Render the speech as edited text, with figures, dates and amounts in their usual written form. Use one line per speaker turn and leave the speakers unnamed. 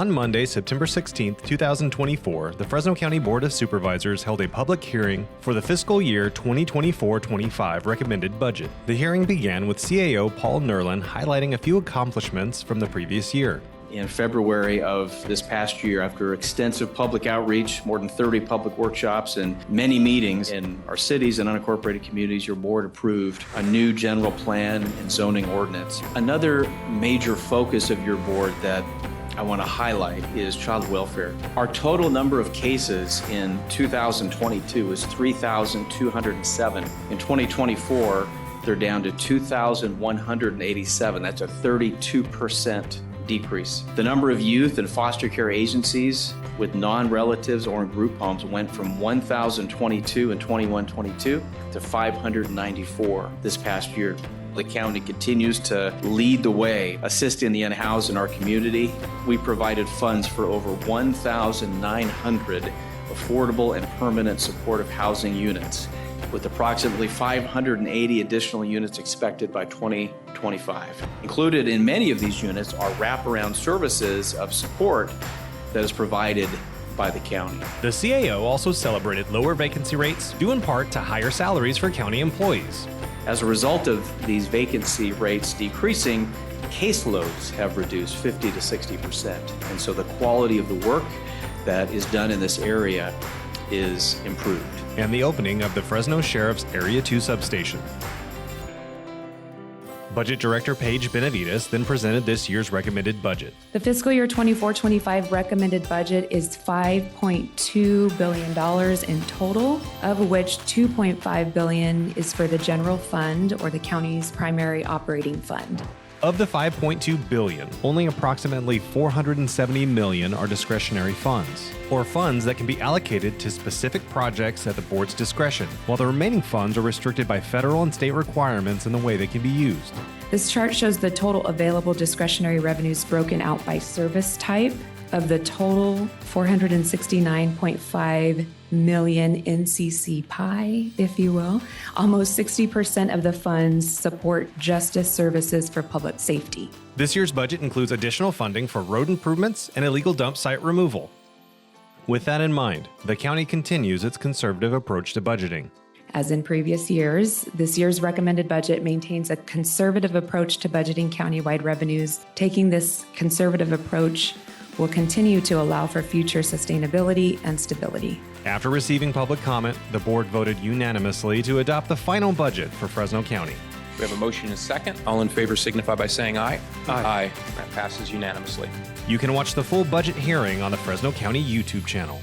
On Monday, September 16, 2024, the Fresno County Board of Supervisors held a public hearing for the fiscal year 2024-25 recommended budget. The hearing began with CAO Paul Nerlin highlighting a few accomplishments from the previous year.
In February of this past year, after extensive public outreach, more than 30 public workshops, and many meetings in our cities and unincorporated communities, your board approved a new general plan and zoning ordinance. Another major focus of your board that I want to highlight is child welfare. Our total number of cases in 2022 was 3,207. In 2024, they're down to 2,187. That's a 32% decrease. The number of youth and foster care agencies with non-relatives or in group homes went from 1,022 in 21-22 to 594 this past year. The county continues to lead the way, assisting the unhoused in our community. We provided funds for over 1,900 affordable and permanent supportive housing units, with approximately 580 additional units expected by 2025. Included in many of these units are wraparound services of support that is provided by the county.
The CAO also celebrated lower vacancy rates due in part to higher salaries for county employees.
As a result of these vacancy rates decreasing, caseloads have reduced 50 to 60%. And so the quality of the work that is done in this area is improved.
And the opening of the Fresno Sheriff's Area 2 substation. Budget Director Paige Benavides then presented this year's recommended budget.
The fiscal year 24-25 recommended budget is $5.2 billion in total, of which $2.5 billion is for the general fund or the county's primary operating fund.
Of the $5.2 billion, only approximately $470 million are discretionary funds, or funds that can be allocated to specific projects at the board's discretion, while the remaining funds are restricted by federal and state requirements in the way they can be used.
This chart shows the total available discretionary revenues broken out by service type. Of the total 469.5 million NCC pie, if you will, almost 60% of the funds support justice services for public safety.
This year's budget includes additional funding for road improvements and illegal dump site removal. With that in mind, the county continues its conservative approach to budgeting.
As in previous years, this year's recommended budget maintains a conservative approach to budgeting countywide revenues. Taking this conservative approach will continue to allow for future sustainability and stability.
After receiving public comment, the board voted unanimously to adopt the final budget for Fresno County.
We have a motion and a second. All in favor signify by saying aye.
Aye.
That passes unanimously.
You can watch the full budget hearing on the Fresno County YouTube channel.